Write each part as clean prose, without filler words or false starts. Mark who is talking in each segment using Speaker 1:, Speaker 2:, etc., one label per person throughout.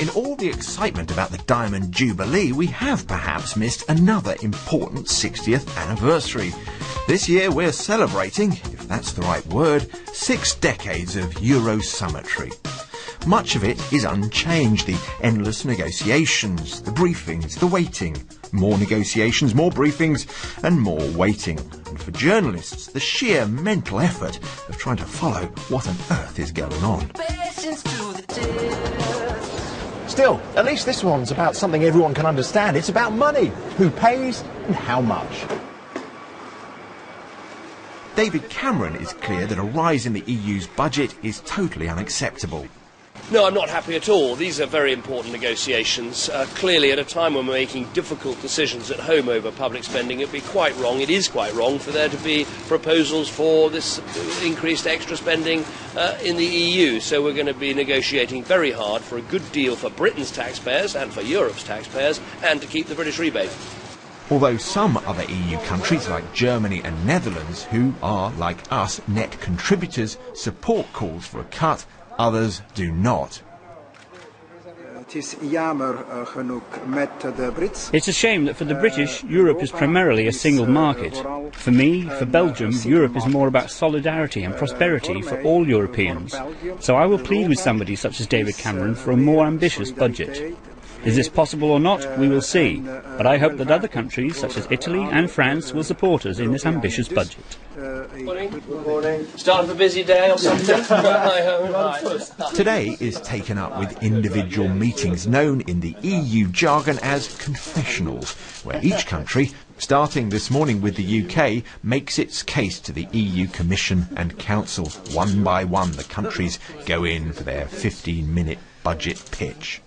Speaker 1: In all the excitement about the Diamond Jubilee, we have perhaps missed another important 60th anniversary. This year we're celebrating, if that's the right word, 6 decades of Eurosummitry. Much of it is unchanged, the endless negotiations, the briefings, the waiting. More negotiations, more briefings and more waiting. And for journalists, the sheer mental effort of trying to follow what on earth is going on.
Speaker 2: Still, at least this one's about something everyone can understand. It's about money, who pays and how much.
Speaker 1: David Cameron is clear that a rise in the EU's budget is totally unacceptable.
Speaker 3: No, I'm not happy at all. These are very important negotiations. Clearly, at a time when we're making difficult decisions at home over public spending, it would be quite wrong, it is quite wrong, for there to be proposals for this increased extra spending in the EU. So we're going to be negotiating very hard for a good deal for Britain's taxpayers and for Europe's taxpayers, and to keep the British rebate.
Speaker 1: Although some other EU countries like Germany and Netherlands, who are, like us, net contributors, support calls for a cut, others do not.
Speaker 4: It's
Speaker 5: a shame that for the British, Europe is primarily a single market. For me, for Belgium, Europe is more about solidarity and prosperity for all Europeans. So I will plead with somebody such as David Cameron for a more ambitious budget. Is this possible or not? We will see. But I hope that other countries, such as Italy and France, will support us in this ambitious budget.
Speaker 3: Morning. Start of a busy day or something?
Speaker 1: Today is taken up with individual meetings known in the EU jargon as confessionals, where each country, starting this morning with the UK, makes its case to the EU Commission and Council. One by one, the countries go in for their 15-minute budget pitch.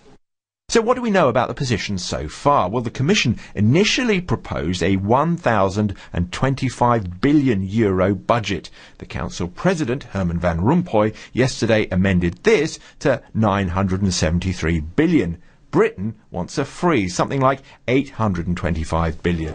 Speaker 1: So what do we know about the position so far? Well, the Commission initially proposed a €1,025 billion budget. The Council President, Herman Van Rompuy, yesterday amended this to €973 billion. Britain wants a freeze, something like €825 billion.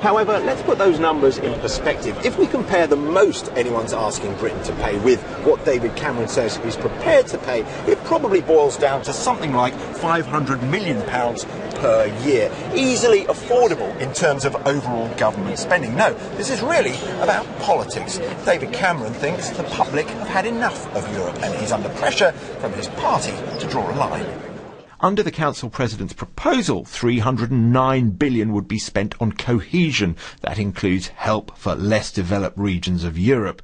Speaker 2: However, let's put those numbers in perspective. If we compare the most anyone's asking Britain to pay with what David Cameron says he's prepared to pay, it probably boils down to something like £500 million per year. Easily affordable in terms of overall government spending. No, this is really about politics. David Cameron thinks the public have had enough of Europe and he's under pressure from his party to draw a line.
Speaker 1: Under the Council President's proposal, £309 billion would be spent on cohesion. That includes help for less developed regions of Europe.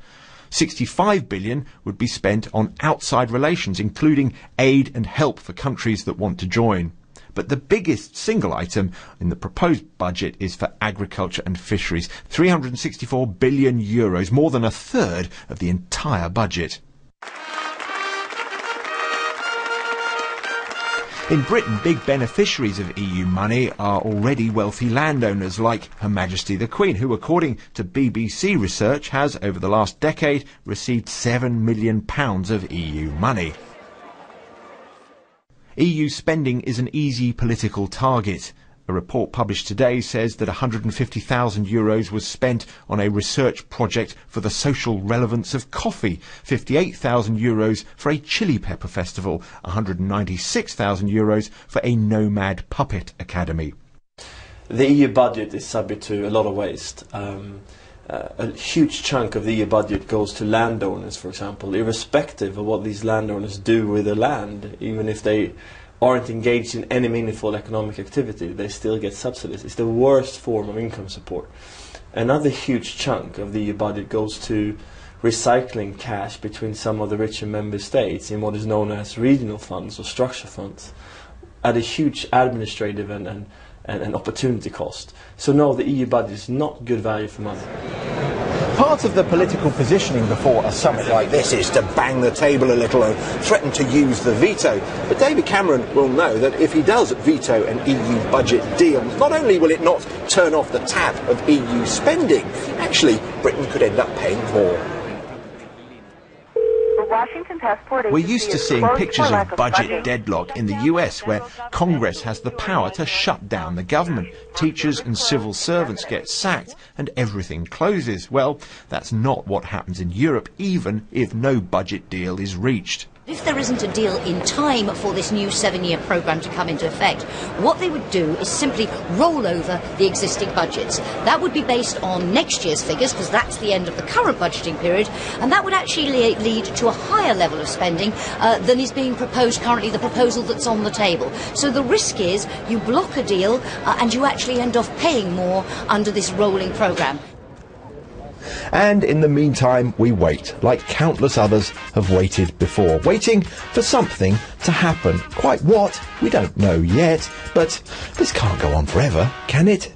Speaker 1: £65 billion would be spent on outside relations, including aid and help for countries that want to join. But the biggest single item in the proposed budget is for agriculture and fisheries. €364 billion, more than a third of the entire budget. In Britain, big beneficiaries of EU money are already wealthy landowners like Her Majesty the Queen, who, according to BBC research, has, over the last decade, received £7 million of EU money. EU spending is an easy political target. A report published today says that €150,000 was spent on a research project for the social relevance of coffee, €58,000 for a chili pepper festival, €196,000 for a nomad puppet academy.
Speaker 6: The EU budget is subject to a lot of waste. A huge chunk of the EU budget goes to landowners, for example, irrespective of what these landowners do with the land, even if they aren't engaged in any meaningful economic activity, they still get subsidies. It's the worst form of income support. Another huge chunk of the EU budget goes to recycling cash between some of the richer member states in what is known as regional funds or structure funds at a huge administrative and opportunity cost. So no, the EU budget is not good value for money.
Speaker 2: Part of the political positioning before a summit like this is to bang the table a little and threaten to use the veto. But David Cameron will know that if he does veto an EU budget deal, not only will it not turn off the tap of EU spending, actually Britain could end up paying more.
Speaker 1: We're used to seeing pictures of budget deadlock in the US, where Congress has the power to shut down the government. Teachers and civil servants get sacked and everything closes. Well, that's not what happens in Europe, even if no budget deal is reached.
Speaker 7: If there isn't a deal in time for this new 7-year programme to come into effect, what they would do is simply roll over the existing budgets. That would be based on next year's figures, because that's the end of the current budgeting period, and that would actually lead to a higher level of spending than is being proposed currently, the proposal that's on the table. So the risk is you block a deal and you actually end up paying more under this rolling programme.
Speaker 1: And in the meantime, we wait, like countless others have waited before, waiting for something to happen. Quite what, we don't know yet, but this can't go on forever, can it?